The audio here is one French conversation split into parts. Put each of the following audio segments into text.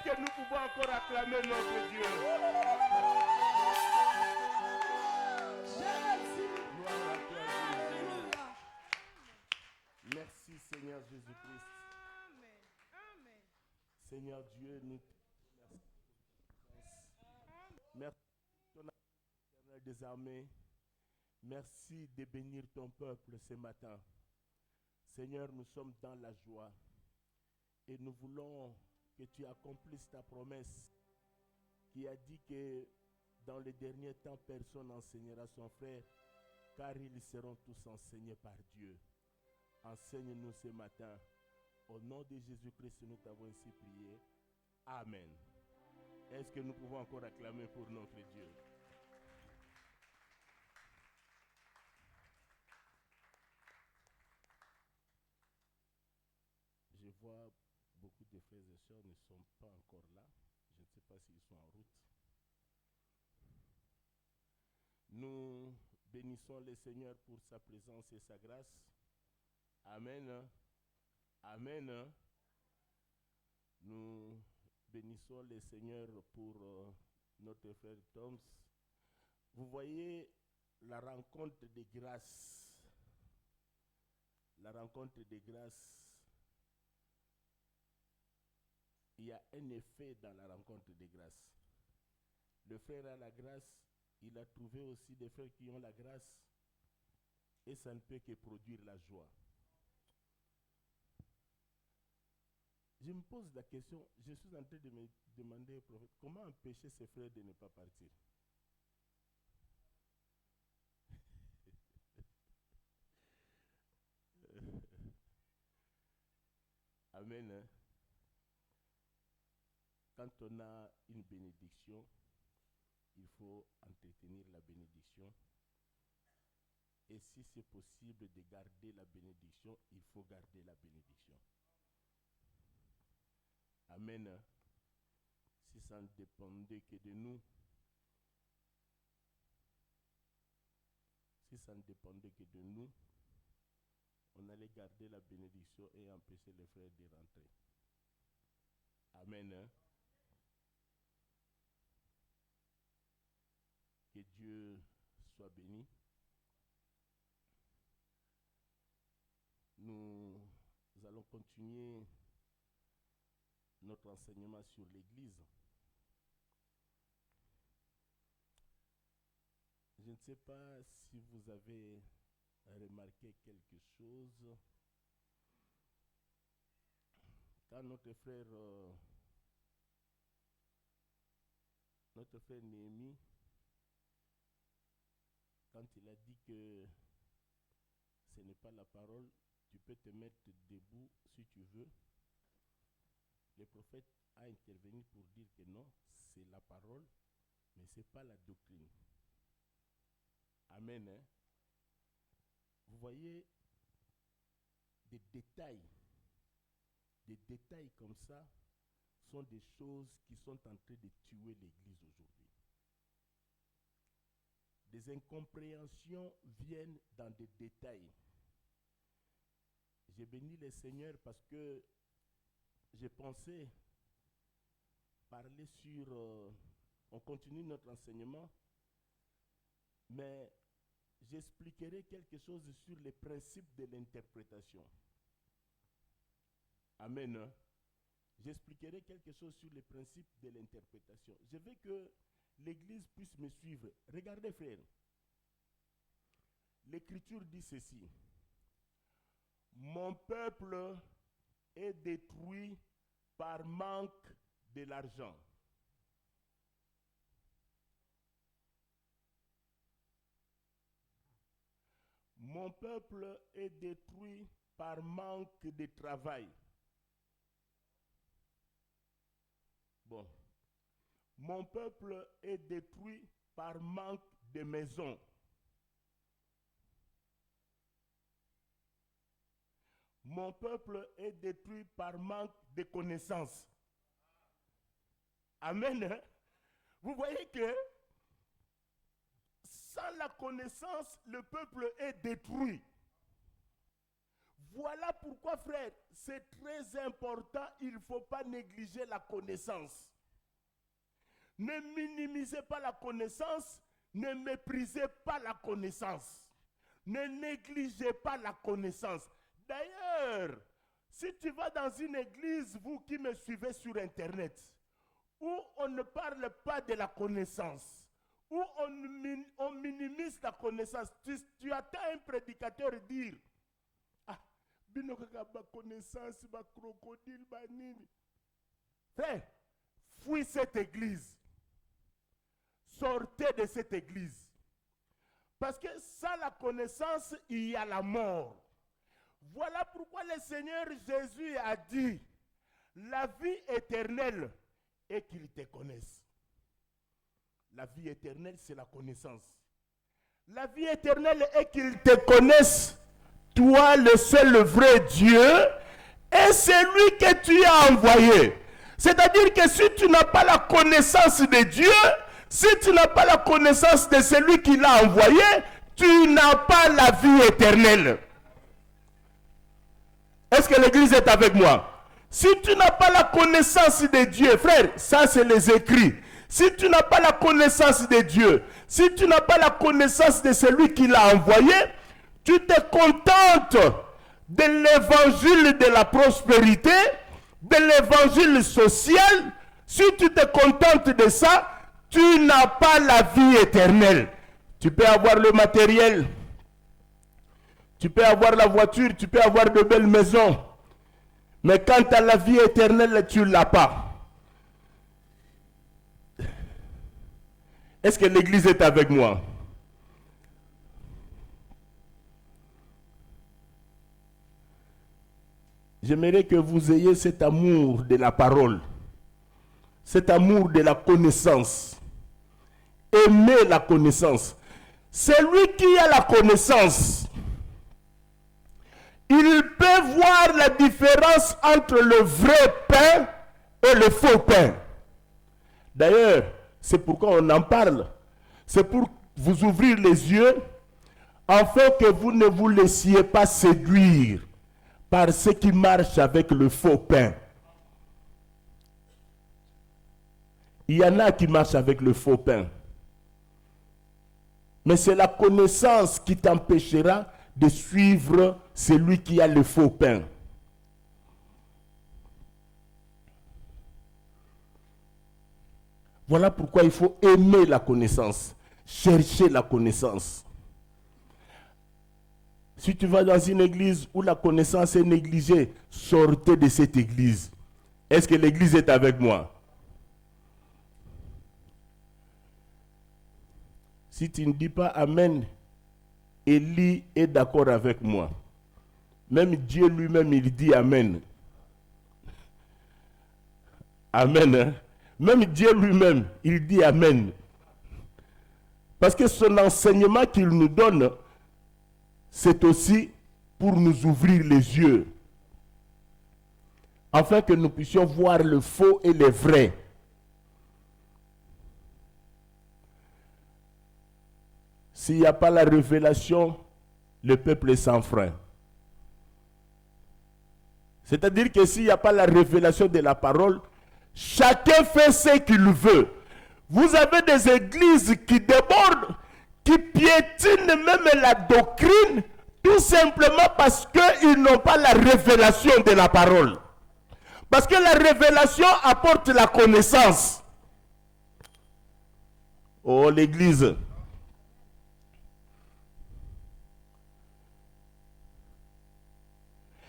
que nous pouvons encore acclamer notre Dieu? Gloire à toi, Jésus. Merci, Seigneur Jésus-Christ. Seigneur Dieu, nous te remercions. Merci pour ton amour éternel des armées. Merci de bénir ton peuple ce matin. Seigneur, nous sommes dans la joie et nous voulons que tu accomplisses ta promesse qui a dit que dans les derniers temps, personne n'enseignera son frère, car ils seront tous enseignés par Dieu. Enseigne-nous ce matin. Au nom de Jésus-Christ, nous t'avons ainsi prié. Amen. Est-ce que nous pouvons encore acclamer pour notre Dieu? Je vois beaucoup de frères et sœurs ne sont pas encore là. Je ne sais pas s'ils sont en route. Nous bénissons le Seigneur pour sa présence et sa grâce. Amen. Amen. Nous bénissons le Seigneur pour notre frère Toms. Vous voyez la rencontre des grâces. La rencontre des grâces. Il y a un effet dans la rencontre des grâces. Le frère a la grâce, il a trouvé aussi des frères qui ont la grâce, et ça ne peut que produire la joie. Je me pose la question, je suis en train de me demander au prophète, comment empêcher ces frères de ne pas partir? Amen. Hein? Quand on a une bénédiction, il faut entretenir la bénédiction. Et si c'est possible de garder la bénédiction, il faut garder la bénédiction. Amen. Si ça ne dépendait que de nous, si ça ne dépendait que de nous, on allait garder la bénédiction et empêcher les frères de rentrer. Amen. Que Dieu soit béni. Nous allons continuer notre enseignement sur l'Église. Je ne sais pas si vous avez remarqué quelque chose. Quand notre frère Néhémie, quand il a dit que ce n'est pas la parole, tu peux te mettre debout si tu veux. Le prophète a intervenu pour dire que non, c'est la parole, mais ce n'est pas la doctrine. Amen. Hein? Vous voyez des détails comme ça sont des choses qui sont en train de tuer l'Église aujourd'hui. Des incompréhensions viennent dans des détails. J'ai béni le Seigneur parce que j'ai pensé parler sur... on continue notre enseignement, mais j'expliquerai quelque chose sur les principes de l'interprétation. Amen. Hein? J'expliquerai quelque chose sur les principes de l'interprétation. Je veux que l'Église puisse me suivre. Regardez, frère. L'Écriture dit ceci. Mon peuple est détruit par manque de l'argent. Mon peuple est détruit par manque de travail. Bon. Mon peuple est détruit par manque de maison. Mon peuple est détruit par manque de connaissances. Amen. Hein? Vous voyez que sans la connaissance, le peuple est détruit. Voilà pourquoi, frère, c'est très important, il ne faut pas négliger la connaissance. Ne minimisez pas la connaissance, ne méprisez pas la connaissance. Ne négligez pas la connaissance. D'ailleurs, si tu vas dans une église, vous qui me suivez sur Internet, où on ne parle pas de la connaissance, où on minimise la connaissance, tu attends un prédicateur dire, ah, ma connaissance, ma crocodile, ma nini. Frère, fuis cette église. Sortez de cette église. Parce que sans la connaissance, il y a la mort. Voilà pourquoi le Seigneur Jésus a dit, la vie éternelle est qu'ils te connaissent. La vie éternelle, c'est la connaissance. La vie éternelle est qu'ils te connaissent, toi le seul vrai Dieu, et celui que tu as envoyé. C'est-à-dire que si tu n'as pas la connaissance de Dieu, si tu n'as pas la connaissance de celui qui l'a envoyé, tu n'as pas la vie éternelle. Est-ce que l'église est avec moi? Si tu n'as pas la connaissance de Dieu, frère, ça c'est les écrits. Si tu n'as pas la connaissance de Dieu, si tu n'as pas la connaissance de celui qui l'a envoyé, tu te contentes de l'évangile de la prospérité, de l'évangile social. Si tu te contentes de ça, tu n'as pas la vie éternelle. Tu peux avoir le matériel, tu peux avoir la voiture, tu peux avoir de belles maisons. Mais quant à la vie éternelle, tu ne l'as pas. Est-ce que l'église est avec moi? J'aimerais que vous ayez cet amour de la parole, cet amour de la connaissance. Aimez la connaissance. Celui qui a la connaissance, il peut voir la différence entre le vrai pain et le faux pain. D'ailleurs, c'est pourquoi on en parle. C'est pour vous ouvrir les yeux, afin que vous ne vous laissiez pas séduire par ce qui marche avec le faux pain. Il y en a qui marchent avec le faux pain. Mais c'est la connaissance qui t'empêchera de suivre celui qui a le faux pain. Voilà pourquoi il faut aimer la connaissance, chercher la connaissance. Si tu vas dans une église où la connaissance est négligée, sortez de cette église. Est-ce que l'église est avec moi? Si tu ne dis pas Amen, Élie est d'accord avec moi. Même Dieu lui-même, il dit Amen. Amen. Hein? Même Dieu lui-même, il dit Amen. Parce que son enseignement qu'il nous donne, c'est aussi pour nous ouvrir les yeux, afin que nous puissions voir le faux et le vrai. S'il n'y a pas la révélation, le peuple est sans frein. C'est-à-dire que s'il n'y a pas la révélation de la parole, chacun fait ce qu'il veut. Vous avez des églises qui débordent, qui piétinent même la doctrine, tout simplement parce qu'ils n'ont pas la révélation de la parole. Parce que la révélation apporte la connaissance. Oh, l'église.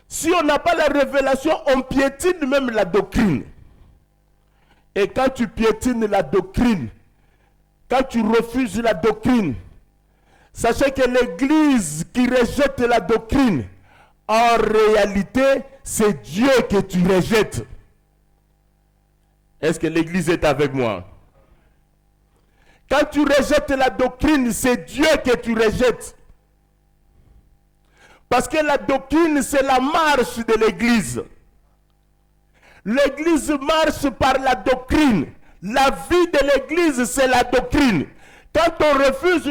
Si on n'a pas la révélation, on piétine même la doctrine. Et quand tu piétines la doctrine, quand tu refuses la doctrine, sachez que l'église qui rejette la doctrine, en réalité, c'est Dieu que tu rejettes. Est-ce que l'église est avec moi? Quand tu rejettes la doctrine, c'est Dieu que tu rejettes. Parce que la doctrine, c'est la marche de l'église. L'église marche par la doctrine. La vie de l'église, c'est la doctrine. Quand on refuse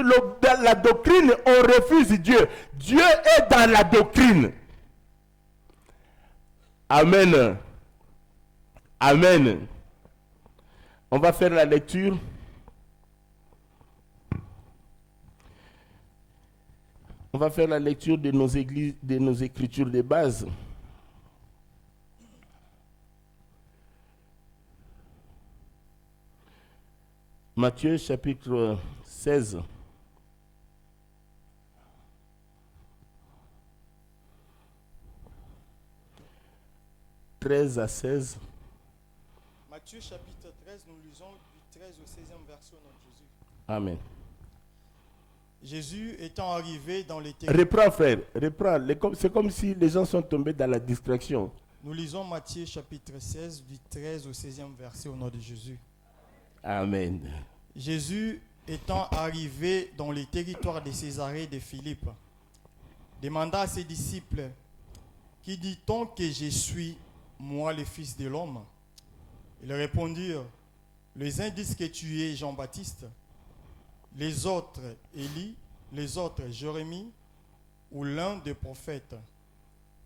la doctrine, on refuse Dieu. Dieu est dans la doctrine. Amen. Amen. On va faire la lecture. On va faire la lecture de nos églises, de nos écritures de base. Matthieu chapitre 16. À 16. Matthieu chapitre 13, nous lisons du 13 au 16e verset au nom de Jésus. Amen. Jésus étant arrivé dans les Reprends frère, reprends. C'est comme si les gens sont tombés dans la distraction. Nous lisons Matthieu chapitre 16 du 13 au 16e verset au nom de Jésus. Amen. Jésus étant arrivé dans les territoires de Césarée et de Philippe, demanda à ses disciples, qui dit-on que je suis, moi le Fils de l'homme? Ils répondirent, les uns disent que tu es Jean-Baptiste, les autres Élie, les autres Jérémie ou l'un des prophètes.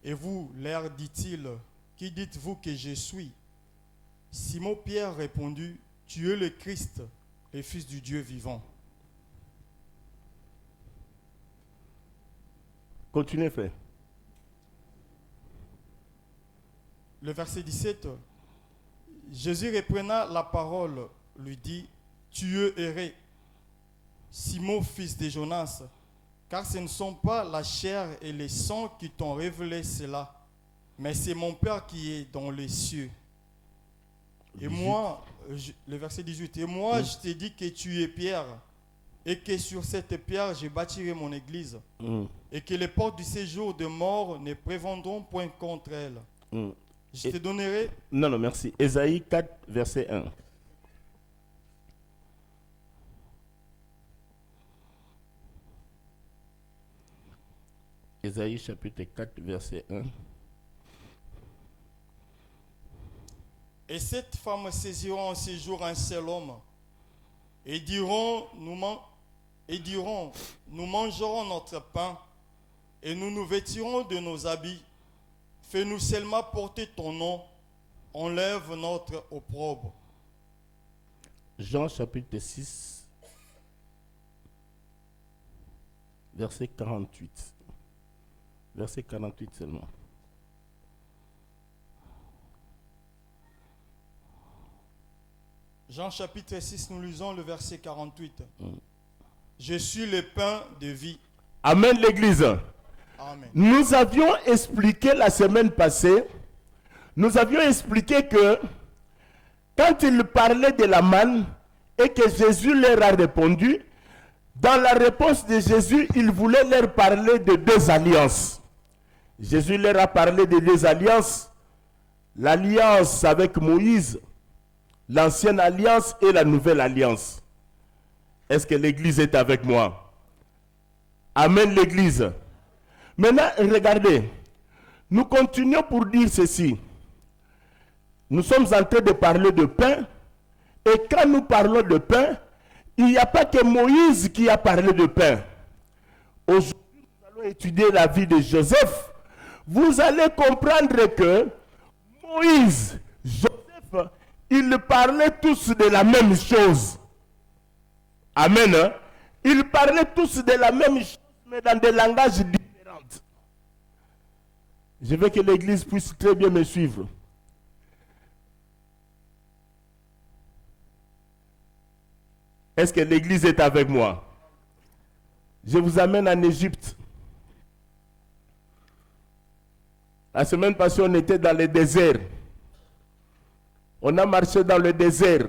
Et vous, leur dit-il, qui dites-vous que je suis? Simon-Pierre répondit, tu es le Christ, le Fils du Dieu vivant. Continuez frère. Le verset 17, Jésus reprenant la parole, lui dit, tu es erré, Simon, fils de Jonas, car ce ne sont pas la chair et le sang qui t'ont révélé cela, mais c'est mon Père qui est dans les cieux. Et moi, le verset 18, et moi je t'ai dit que tu es Pierre, et que sur cette pierre je bâtirai mon église, et que les portes du séjour de mort ne prévendront point contre elle. Je te donnerai... Non, merci. Ésaïe 4, verset 1. Ésaïe chapitre 4, verset 1. Et cette femme saisiront en ce jour un seul homme, et diront, nous mangerons notre pain, et nous nous vêtirons de nos habits. Fais-nous seulement porter ton nom, enlève notre opprobre. Jean chapitre 6, verset 48. Verset 48 seulement. Jean chapitre 6, nous lisons le verset 48. Je suis le pain de vie. Amen l'église. Amen. Nous avions expliqué la semaine passée, que quand il parlait de la manne et que Jésus leur a répondu, dans la réponse de Jésus, il voulait leur parler de deux alliances. Jésus leur a parlé de deux alliances, l'alliance avec Moïse, l'ancienne alliance et la nouvelle alliance. Est-ce que l'église est avec moi? Amen l'église. Maintenant, regardez, nous continuons pour dire ceci. Nous sommes en train de parler de pain, et quand nous parlons de pain, il n'y a pas que Moïse qui a parlé de pain. Aujourd'hui, nous allons étudier la vie de Joseph. Vous allez comprendre que Moïse, Joseph, ils parlaient tous de la même chose. Amen. Hein? Ils parlaient tous de la même chose, mais dans des langages différents. Je veux que l'église puisse très bien me suivre. Est-ce que l'église est avec moi? Je vous amène en Égypte. La semaine passée, on était dans le désert. On a marché dans le désert.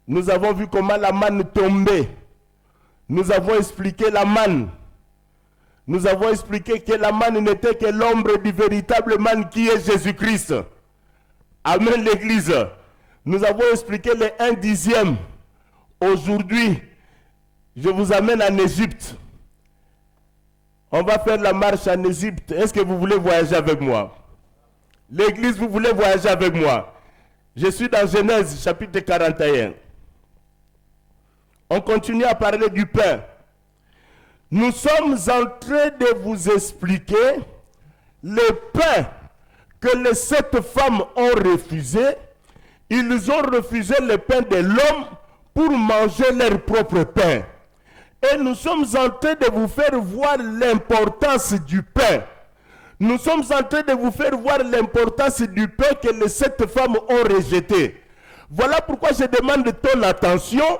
Nous avons vu comment la manne tombait. Nous avons expliqué la manne. Nous avons expliqué que la manne n'était que l'ombre du véritable manne qui est Jésus-Christ. Amen l'église. Nous avons expliqué les 1/10. Aujourd'hui, je vous amène en Égypte. On va faire la marche en Égypte. Est-ce que vous voulez voyager avec moi? L'église, vous voulez voyager avec moi? Je suis dans Genèse chapitre 41. On continue à parler du pain. Nous sommes en train de vous expliquer le pain que les 7 femmes ont refusé, ils ont refusé le pain de l'homme pour manger leur propre pain. Et nous sommes en train de vous faire voir l'importance du pain. Nous sommes en train de vous faire voir l'importance du pain que les 7 femmes ont rejeté. Voilà pourquoi je demande ton attention,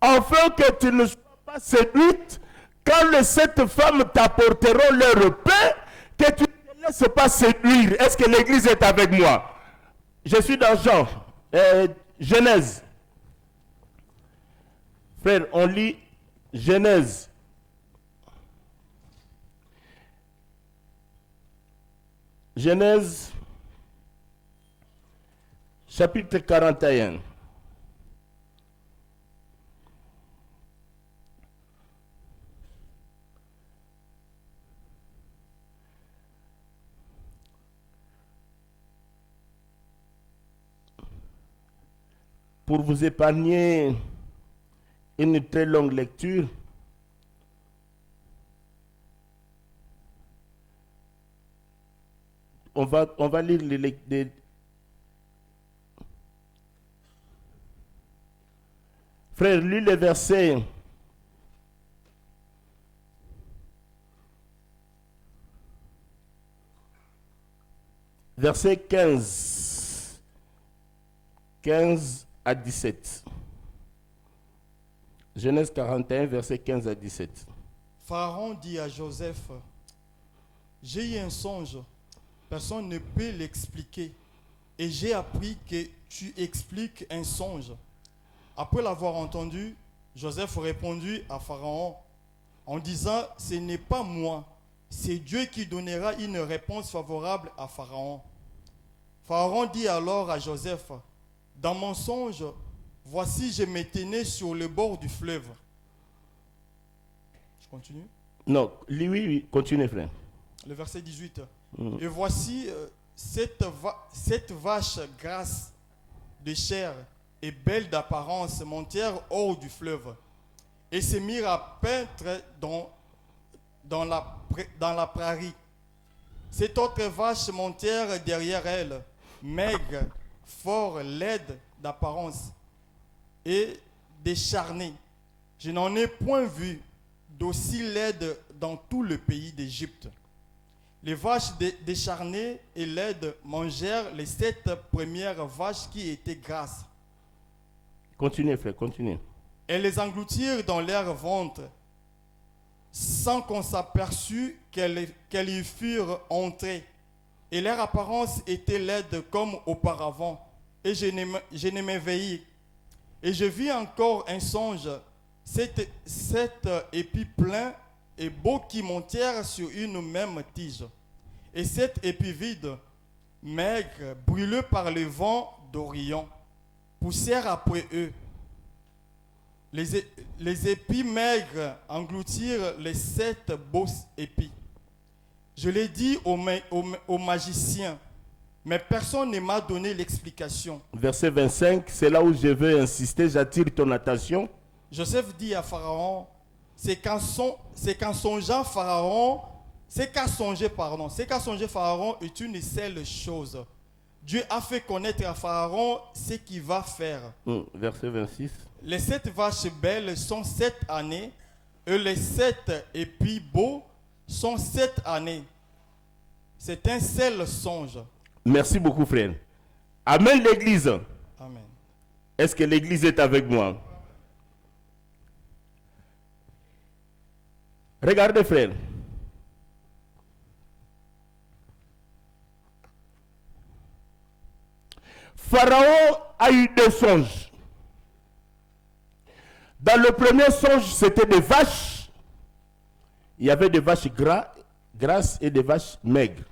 afin que tu ne sois pas séduite quand les 7 femmes t'apporteront leur pain, que tu ne te laisses pas séduire. Est-ce que l'église est avec moi? Je suis dans Jean, Genèse. Frère, on lit Genèse. Genèse, chapitre 41. Pour vous épargner une très longue lecture, on va lire les frère, lis les versets. Verset 15 à 17. Genèse 41, verset 15 à 17. Pharaon dit à Joseph, j'ai eu un songe, personne ne peut l'expliquer, et j'ai appris que tu expliques un songe. Après l'avoir entendu, Joseph répondit à Pharaon en disant, ce n'est pas moi, c'est Dieu qui donnera une réponse favorable à Pharaon. Pharaon dit alors à Joseph, dans mon songe, voici je me tenais sur le bord du fleuve. Je continue? Non, oui, continue frère. Le verset 18. Et voici cette vache grasse de chair et belle d'apparence montèrent hors du fleuve et se mirent à paître dans la prairie. Cette autre vache montèrent derrière elle, maigre, fort laide d'apparence et décharnée. Je n'en ai point vu d'aussi laide dans tout le pays d'Égypte. Les vaches décharnées et laides mangèrent les 7 premières vaches qui étaient grasses. Continuez, frère, continuez. Elles les engloutirent dans leur ventre, sans qu'on s'aperçût qu'elles y furent entrées. Et leur apparence était laide comme auparavant. Et je ne m'éveillai. Et je vis encore un songe, 7 épis pleins et beaux qui montèrent sur une même tige. Et 7 épis vides, maigres, brûlés par le vent d'Orient, poussèrent après eux. Les épis maigres engloutirent les 7 beaux épis. Je l'ai dit au magicien, mais personne ne m'a donné l'explication. Verset 25, c'est là où je veux insister, j'attire ton attention. Joseph dit à Pharaon, c'est qu'en songeant Pharaon, c'est qu'a songé Pharaon est une seule chose. Dieu a fait connaître à Pharaon ce qu'il va faire. Verset 26. Les 7 vaches belles sont 7 années, et les 7 épis beaux sont 7 années. C'est un seul songe. Merci beaucoup, frère. Amen, l'église. Amen. Est-ce que l'église est avec moi? Regardez, frère. Pharaon a eu 2 songes. Dans le premier songe, c'était des vaches. Il y avait des vaches grasses et des vaches maigres.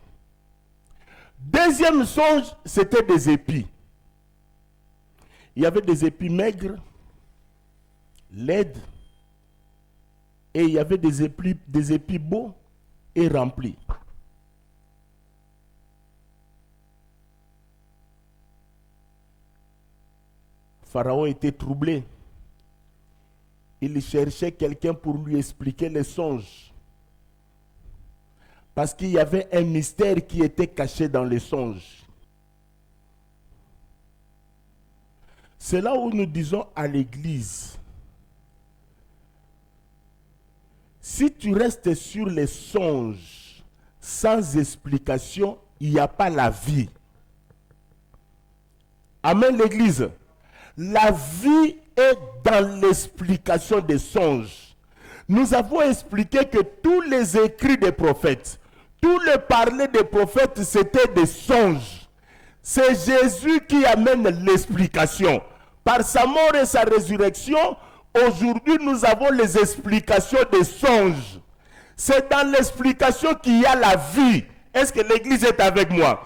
Deuxième songe, c'était des épis. Il y avait des épis maigres, laides, et il y avait des épis beaux et remplis. Pharaon était troublé. Il cherchait quelqu'un pour lui expliquer les songes. Parce qu'il y avait un mystère qui était caché dans les songes. C'est là où nous disons à l'église, si tu restes sur les songes sans explication, il n'y a pas la vie. Amen l'église. La vie est dans l'explication des songes. Nous avons expliqué que tous les écrits des prophètes, tout le parler des prophètes, c'était des songes. C'est Jésus qui amène l'explication. Par sa mort et sa résurrection, aujourd'hui nous avons les explications des songes. C'est dans l'explication qu'il y a la vie. Est-ce que l'église est avec moi?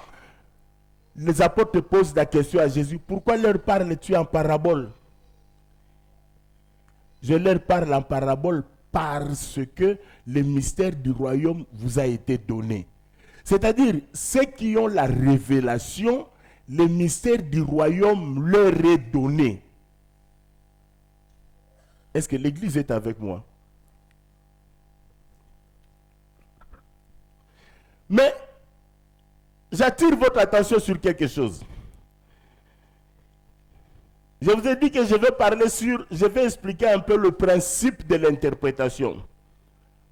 Les apôtres posent la question à Jésus, pourquoi leur parles-tu en parabole? Je leur parle en parabole parce que le mystère du royaume vous a été donné. C'est-à-dire, ceux qui ont la révélation, le mystère du royaume leur est donné. Est-ce que l'église est avec moi? Mais, j'attire votre attention sur quelque chose. Je vous ai dit que je vais expliquer un peu le principe de l'interprétation.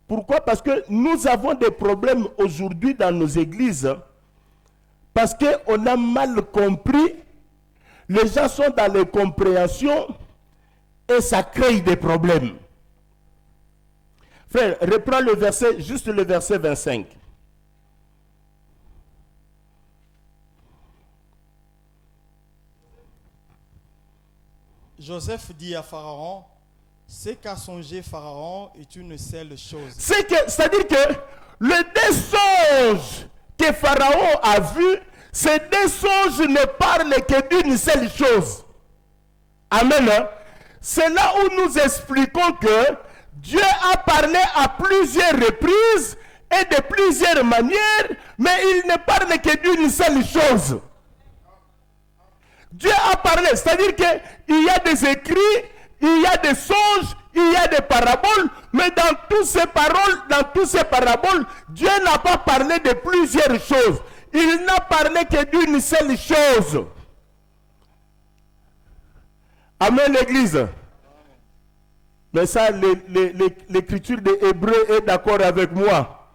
Pourquoi? Parce que nous avons des problèmes aujourd'hui dans nos églises, parce qu'on a mal compris, les gens sont dans les compréhensions et ça crée des problèmes. Frère, reprends le verset, juste le verset 25. Joseph dit à Pharaon, ce qu'a songé Pharaon est une seule chose. C'est-à-dire que le deux songes que Pharaon a vus, ces deux songes ne parlent que d'une seule chose. Amen. Hein? C'est là où nous expliquons que Dieu a parlé à plusieurs reprises et de plusieurs manières, mais il ne parle que d'une seule chose. Dieu a parlé, c'est-à-dire qu'il y a des écrits, il y a des songes, il y a des paraboles, mais dans toutes ces paroles, dans toutes ces paraboles, Dieu n'a pas parlé de plusieurs choses. Il n'a parlé que d'une seule chose. Amen l'église. Mais ça, l'écriture des Hébreux est d'accord avec moi.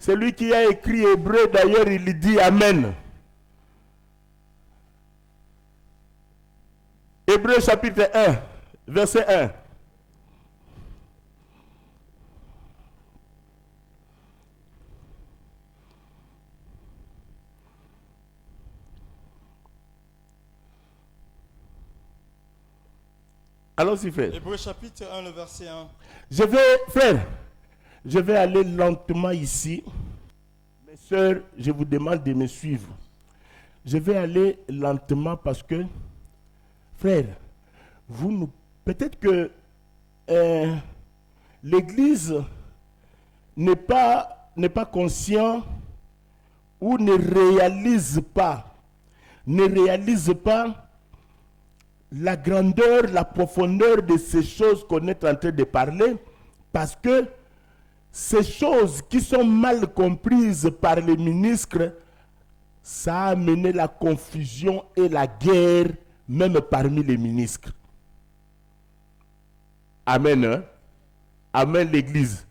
Celui qui a écrit Hébreu, d'ailleurs, il dit Amen. Hébreux chapitre 1, verset 1. Allons-y, frère. Hébreux chapitre 1, le verset 1. Frère, je vais aller lentement ici. Mes sœurs, je vous demande de me suivre. Je vais aller lentement parce que, frère, peut-être que l'Église n'est pas conscient ou ne réalise pas la grandeur, la profondeur de ces choses qu'on est en train de parler, parce que ces choses qui sont mal comprises par les ministres, ça a amené la confusion et la guerre, même parmi les ministres. Amen. Hein? Amen l'église.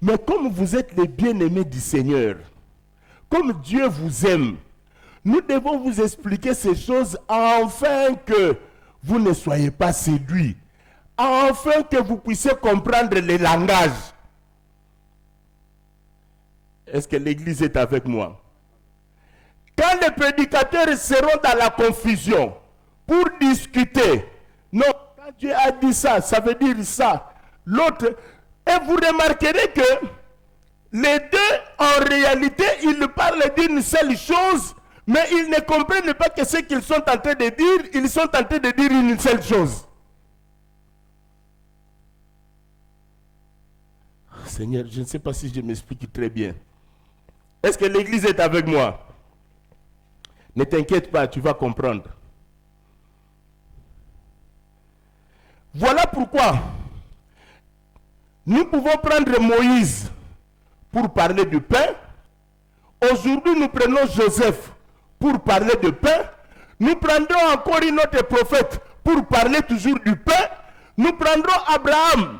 Mais comme vous êtes les bien-aimés du Seigneur, comme Dieu vous aime, nous devons vous expliquer ces choses afin que vous ne soyez pas séduits, afin que vous puissiez comprendre les langages. Est-ce que l'église est avec moi? Quand les prédicateurs seront dans la confusion pour discuter, non, quand Dieu a dit ça, ça veut dire ça, l'autre, et vous remarquerez que les deux, en réalité, ils parlent d'une seule chose, mais ils ne comprennent pas que ce qu'ils sont en train de dire, ils sont en train de dire une seule chose. Seigneur, je ne sais pas si je m'explique très bien. Est-ce que l'église est avec moi? Ne t'inquiète pas, tu vas comprendre. Voilà pourquoi Nous pouvons prendre Moïse pour parler du pain. Aujourd'hui, nous prenons Joseph pour parler de pain. Nous prendrons encore une autre prophète pour parler toujours du pain. Nous prendrons Abraham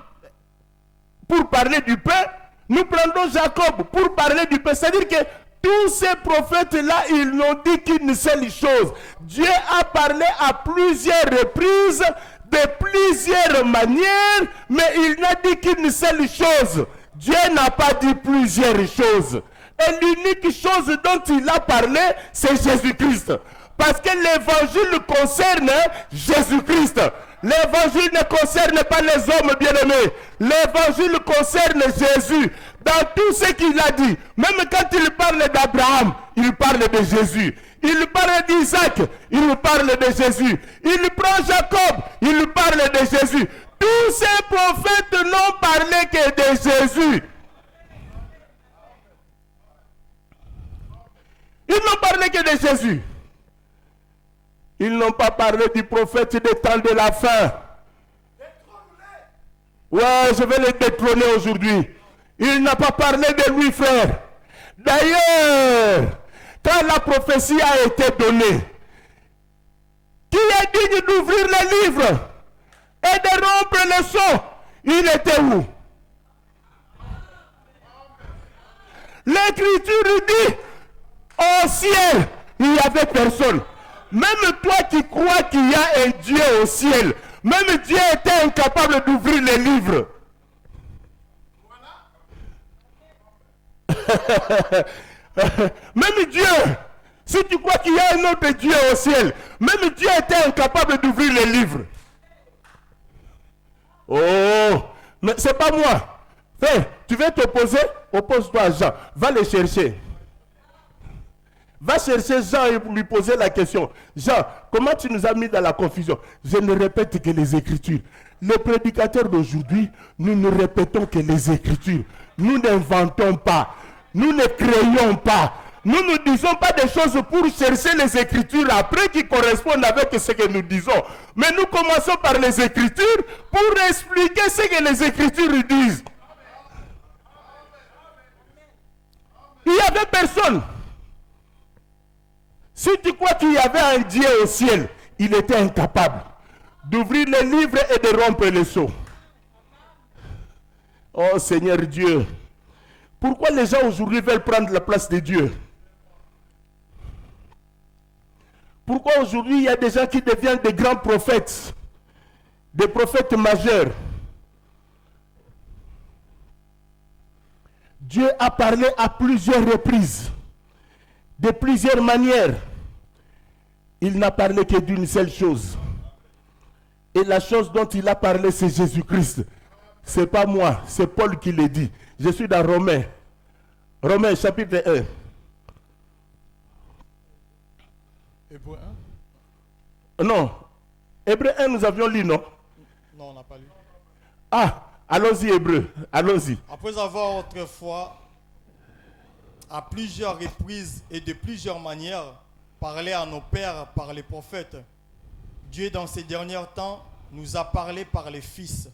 pour parler du pain. Nous prendrons Jacob pour parler du pain. C'est-à-dire que tous ces prophètes-là, ils n'ont dit qu'une seule chose. Dieu a parlé à plusieurs reprises, de plusieurs manières, mais il n'a dit qu'une seule chose. Dieu n'a pas dit plusieurs choses. Et l'unique chose dont il a parlé, c'est Jésus-Christ. Parce que l'évangile concerne Jésus-Christ. L'évangile ne concerne pas les hommes bien-aimés. L'évangile concerne Jésus. Dans tout ce qu'il a dit, même quand il parle d'Abraham, il parle de Jésus. Il parle d'Isaac, il parle de Jésus. Il prend Jacob, il parle de Jésus. Tous ces prophètes n'ont parlé que de Jésus. Ils n'ont parlé que de Jésus. Ils n'ont pas parlé du prophète des temps de la fin. Ouais, je vais le détrôner aujourd'hui. Il n'a pas parlé de lui, frère. D'ailleurs, quand la prophétie a été donnée, qui est digne d'ouvrir le livre et de rompre le sceau? Il était où? L'écriture dit, au ciel, il n'y avait personne. Même toi qui crois qu'il y a un Dieu au ciel, même Dieu était incapable d'ouvrir les livres. Même Dieu, si tu crois qu'il y a un autre Dieu au ciel, même Dieu était incapable d'ouvrir les livres. Oh, mais c'est pas moi. Frère, tu veux t'opposer? Oppose-toi à Jean. Va le chercher. Va chercher Jean et lui poser la question. Jean, comment tu nous as mis dans la confusion? Je ne répète que les Écritures. Les prédicateurs d'aujourd'hui, nous ne répétons que les Écritures. Nous n'inventons pas. Nous ne créons pas. Nous ne disons pas des choses pour chercher les Écritures après qui correspondent avec ce que nous disons. Mais nous commençons par les Écritures pour expliquer ce que les Écritures disent. Il n'y avait personne. Si tu crois qu'il y avait un Dieu au ciel, il était incapable d'ouvrir les livres et de rompre les sceaux. Oh Seigneur Dieu, pourquoi les gens aujourd'hui veulent prendre la place de Dieu? Pourquoi aujourd'hui il y a des gens qui deviennent des grands prophètes, des prophètes majeurs? Dieu a parlé à plusieurs reprises, de plusieurs manières. Il n'a parlé que d'une seule chose. Et la chose dont il a parlé, c'est Jésus-Christ. Ce n'est pas moi, c'est Paul qui le dit. Je suis dans Romains. Romains chapitre 1. Hébreu 1? Non. Hébreu 1, nous avions lu, non? Non, on n'a pas lu. Ah, allons-y, Hébreu. Allons-y. Après avoir autrefois, à plusieurs reprises et de plusieurs manières, parlé à nos pères par les prophètes, Dieu, dans ces derniers temps, nous a parlé par les fils,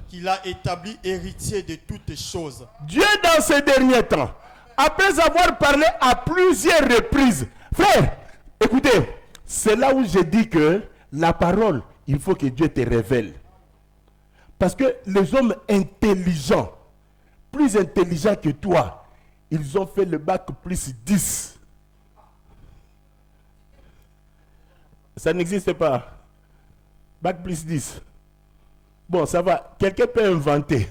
qu'il a établi héritier de toutes choses. Dieu, dans ces derniers temps, après avoir parlé à plusieurs reprises, frère, écoutez, c'est là où je dis que la parole, il faut que Dieu te révèle. Parce que les hommes intelligents, plus intelligents que toi, ils ont fait le bac plus 10. Ça n'existe pas. Bac plus 10. Bon, ça va. Quelqu'un peut inventer.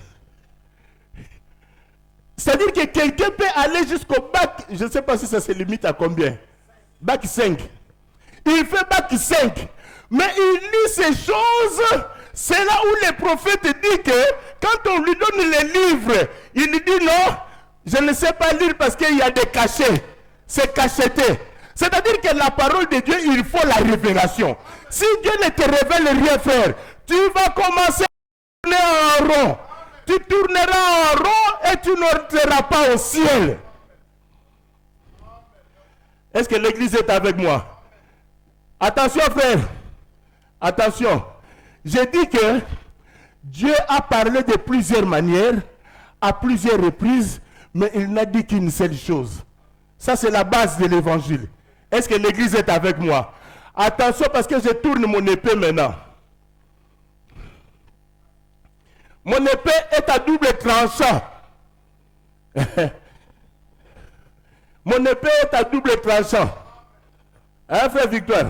C'est-à-dire que quelqu'un peut aller jusqu'au bac, je ne sais pas si ça se limite à combien. Bac 5. Il fait bac 5. Mais il lit ces choses. C'est là où le prophète dit que quand on lui donne les livres, il dit non, je ne sais pas lire parce qu'il y a des cachets. C'est cacheté. C'est-à-dire que la parole de Dieu, il faut la révélation. Si Dieu ne te révèle rien faire, tu vas commencer à tourner en rond. Tu tourneras en rond et tu n'entreras pas au ciel. Est-ce que l'église est avec moi? Attention frère. Attention. J'ai dit que Dieu a parlé de plusieurs manières, à plusieurs reprises, mais il n'a dit qu'une seule chose. Ça, c'est la base de l'évangile. Est-ce que l'église est avec moi? Attention, parce que je tourne mon épée maintenant. Mon épée est à double tranchant. Mon épée est à double tranchant. Hein, frère Victor?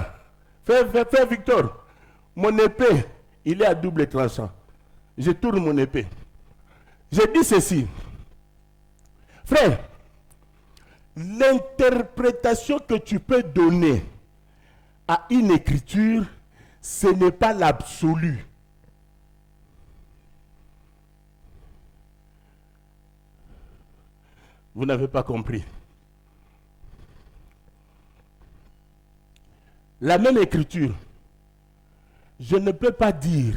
Frère Victor, mon épée, il est à double tranchant. Je tourne mon épée. Je dis ceci. Frère, l'interprétation que tu peux donner à une écriture, ce n'est pas l'absolu. Vous n'avez pas compris. La même écriture, je ne peux pas dire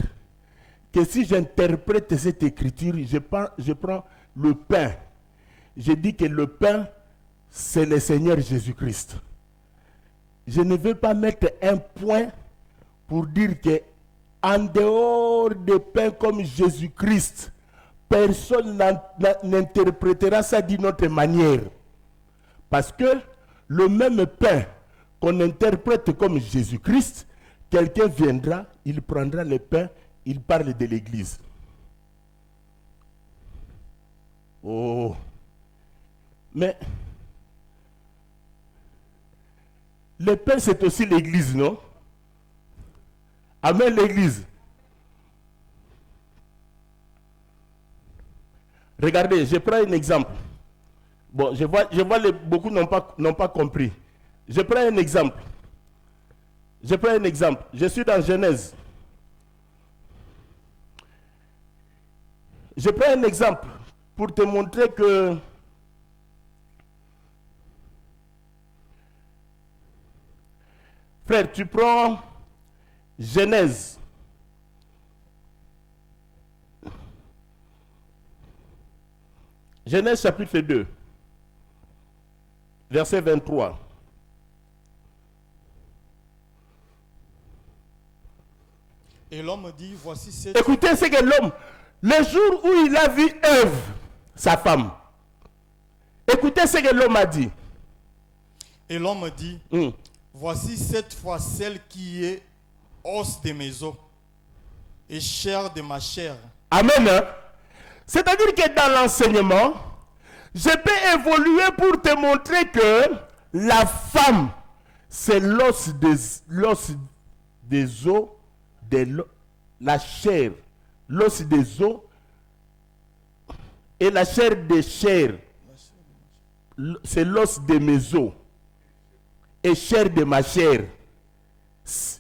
que si j'interprète cette écriture, je prends le pain. Je dis que le pain, c'est le Seigneur Jésus-Christ. Je ne veux pas mettre un point pour dire que en dehors de pain comme Jésus-Christ, personne n'interprétera ça d'une autre manière. Parce que le même pain qu'on interprète comme Jésus-Christ, quelqu'un viendra, il prendra le pain, il parle de l'Église. Oh! Mais le pain, c'est aussi l'Église, non? Amen, l'Église. Regardez, je prends un exemple. Bon, je vois beaucoup n'ont pas compris. Je prends un exemple. Je suis dans Genèse. Je prends un exemple pour te montrer que frère, tu prends Genèse. Genèse chapitre 2, verset 23. Et l'homme dit, voici cette... Écoutez ce que l'homme, le jour où il a vu Ève, sa femme, écoutez ce que l'homme a dit. Et l'homme dit, voici cette fois celle qui est os de mes os et chair de ma chair. Amen. Hein? C'est-à-dire que dans l'enseignement, je peux évoluer pour te montrer que la femme, c'est l'os des os, la chair, l'os des os et la chair des chairs. C'est l'os de mes os et chair de ma chair.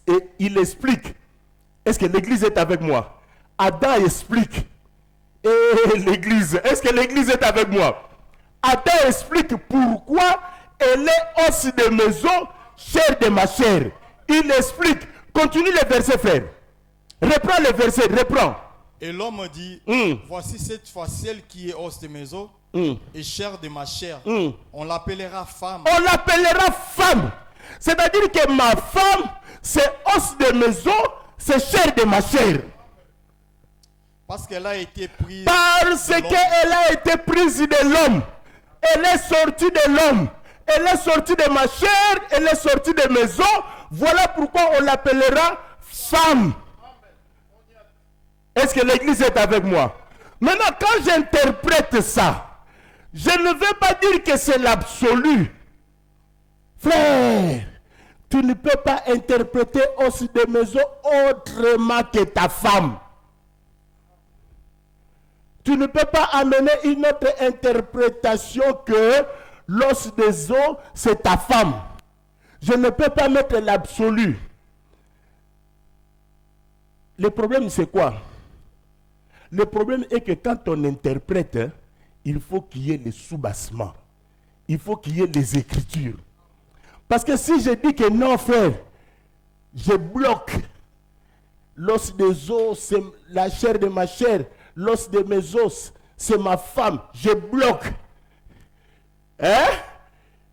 Et il explique. Est-ce que l'église est avec moi? Adam explique. Et l'église, est-ce que l'église est avec moi? Adam explique pourquoi elle est os de mes os, chair de ma chair. Il explique. Continue le verset, frère. Reprends le verset, reprends. Et l'homme dit, voici cette fois celle qui est os de mes os et chair de ma chair. On l'appellera femme. On l'appellera femme. C'est-à-dire que ma femme, c'est os de mes os, c'est chair de ma chair. Parce qu'elle a été prise. Parce qu'elle a été prise de l'homme. Elle est sortie de l'homme. Elle est sortie de ma chair. Elle est sortie de mes os. Voilà pourquoi on l'appellera femme. Est-ce que l'église est avec moi? Maintenant, quand j'interprète ça, je ne veux pas dire que c'est l'absolu. Frère, tu ne peux pas interpréter os de mes os autrement que ta femme. Tu ne peux pas amener une autre interprétation que l'os des os, c'est ta femme. Je ne peux pas mettre l'absolu. Le problème, c'est quoi? Le problème est que quand on interprète, il faut qu'il y ait les sous-bassements. Il faut qu'il y ait les écritures. Parce que si je dis que non, frère, je bloque. L'os des os, c'est la chair de ma chair. L'os de mes os, c'est ma femme. Je bloque. Hein?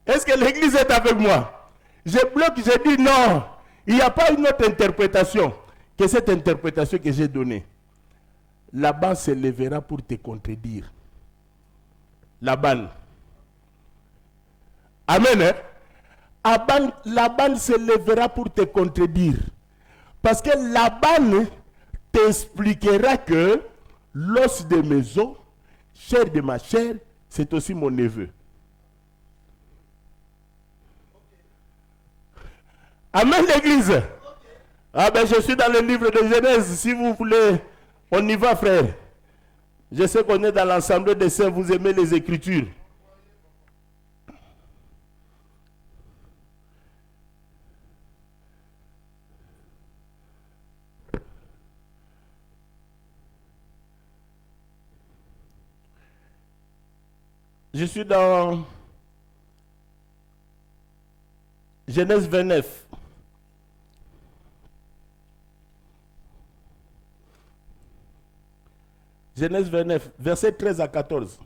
Est-ce que l'église est avec moi? Je bloque, je dis non. Il n'y a pas une autre interprétation que cette interprétation que j'ai donnée. Laban se lèvera pour te contredire. Laban. Amen. Hein? Laban se lèvera pour te contredire. Parce que Laban t'expliquera que l'os de mes os, chair de ma chair, c'est aussi mon neveu. Amen l'église. Ah ben je suis dans le livre de Genèse. Si vous voulez, on y va frère. Je sais qu'on est dans l'ensemble des saints, vous aimez les Écritures. Je suis dans Genèse 29. Genèse 29, versets 13 à 14.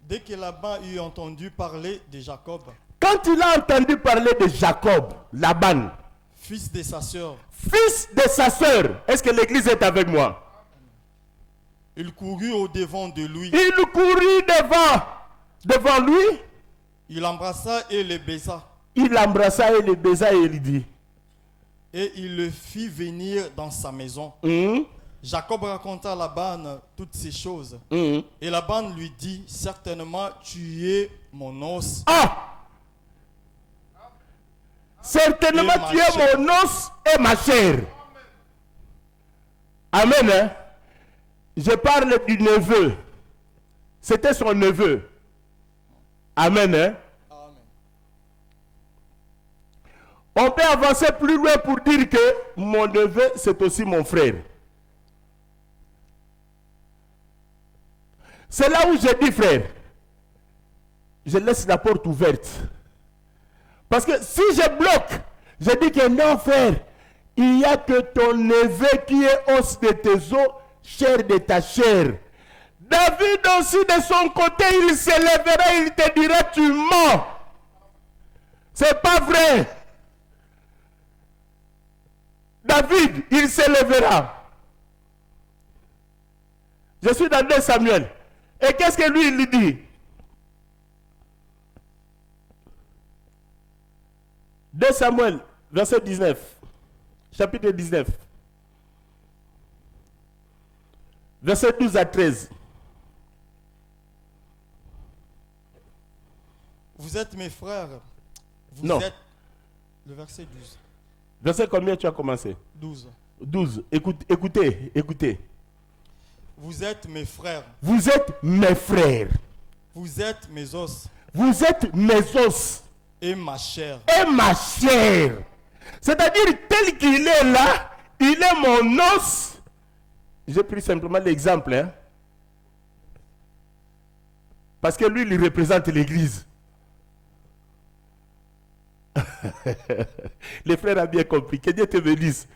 Dès que Laban eut entendu parler de Jacob, Quand il a entendu parler de Jacob, Laban, fils de sa sœur, fils de sa sœur, est-ce que l'église est avec moi? il courut au-devant de lui. Il courut devant lui, Il l'embrassa et le baisa. il l'embrassa et le baisa et il dit, Et il le fit venir dans sa maison. Jacob raconta à Laban toutes ces choses. Et Laban lui dit, certainement tu es mon os. Ah! Certainement Et tu ma es chair. mon os et ma chair. Amen. Hein? Je parle du neveu. C'était son neveu. Amen. Hein? Amen. On peut avancer plus loin pour dire que mon neveu, c'est aussi mon frère. C'est là où je dis, frère, je laisse la porte ouverte. Parce que si je bloque, je dis que non, frère, il n'y a que ton neveu qui est os de tes os, chair de ta chair. David aussi, de son côté, il se lèvera, il te dira, tu mens. C'est pas vrai. David, il se lèvera. Je suis dans 2 Samuel. Et qu'est-ce que lui, il lui dit? 2 Samuel, verset 19. Chapitre 19. Verset 12 à 13. Vous êtes mes frères. Vous Non. êtes... Le verset 12. Verset combien tu as commencé? 12. 12. Écoutez. Vous êtes mes frères. Vous êtes mes frères. Vous êtes mes os Vous êtes mes os et ma chair. et ma chair. C'est-à-dire, tel qu'il est là, il est mon os. J'ai pris simplement l'exemple. Hein? Parce que lui, il représente l'église. Les frères ont bien compris. Que Dieu te bénisse.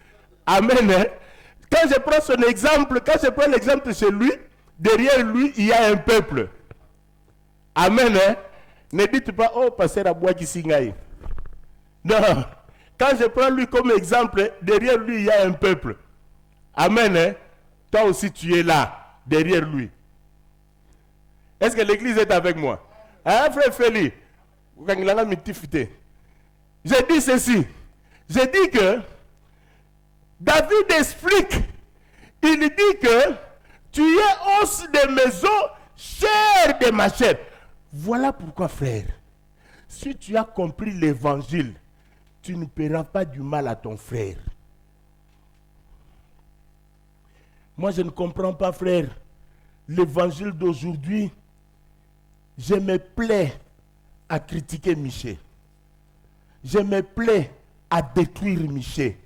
Amen. Hein? Quand je prends son exemple, quand je prends l'exemple chez lui, derrière lui, il y a un peuple. Amen. Hein? Ne dites pas, oh, pasteur Aboua Kisingaï. Non. Quand je prends lui comme exemple, derrière lui, il y a un peuple. Amen. Hein? Toi aussi, tu es là, derrière lui. Est-ce que l'église est avec moi? Hein, frère Félix? Je dis ceci. Je dis que David explique. Il dit que tu es os de mes os, chair de ma chair. Voilà pourquoi, frère, si tu as compris l'évangile, tu ne paieras pas du mal à ton frère. Moi, je ne comprends pas, frère, l'évangile d'aujourd'hui. Je me plais à critiquer Michel. Je me plais à détruire Michel.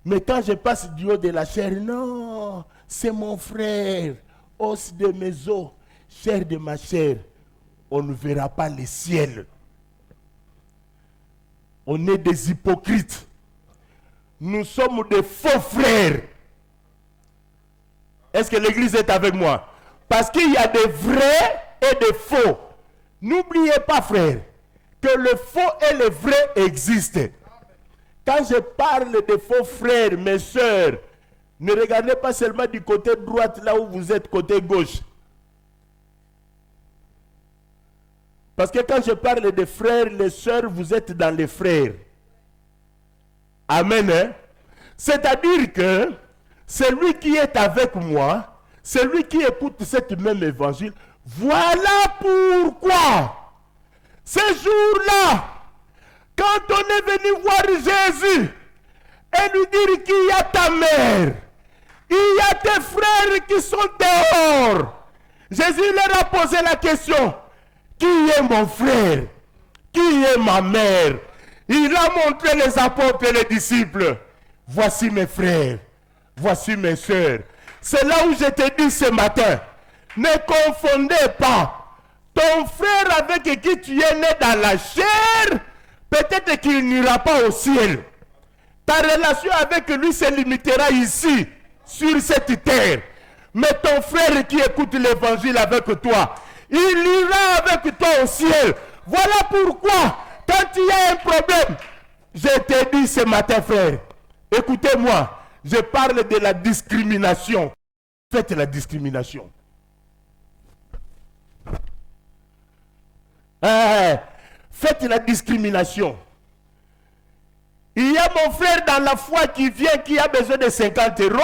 Mais quand je passe du haut de la chair, non, c'est mon frère, os de mes os, chair de ma chair. On ne verra pas le ciel. On est des hypocrites. Nous sommes des faux frères. Est-ce que l'église est avec moi? Parce qu'il y a des vrais et des faux. N'oubliez pas, frère, que le faux et le vrai existent. Quand je parle de faux frères, mes sœurs, ne regardez pas seulement du côté droit, là où vous êtes, côté gauche. Parce que quand je parle de frères, les sœurs, vous êtes dans les frères. Amen. Hein? C'est-à-dire que celui qui est avec moi, celui qui écoute cet même évangile, voilà pourquoi, ce jour-là, quand on est venu voir Jésus et lui dire qu'il y a ta mère, il y a tes frères qui sont dehors, Jésus leur a posé la question, qui est mon frère? Qui est ma mère? Il a montré les apôtres et les disciples. Voici mes frères, voici mes sœurs. C'est là où je te dis ce matin, ne confondez pas ton frère avec qui tu es né dans la chair, peut-être qu'il n'ira pas au ciel. Ta relation avec lui se limitera ici, sur cette terre. Mais ton frère qui écoute l'évangile avec toi, il ira avec toi au ciel. Voilà pourquoi, quand il y a un problème, je te dis ce matin, frère, écoutez-moi, je parle de la discrimination. Faites la discrimination. Faites la discrimination. Il y a mon frère dans la foi qui vient, qui a besoin de 50 €.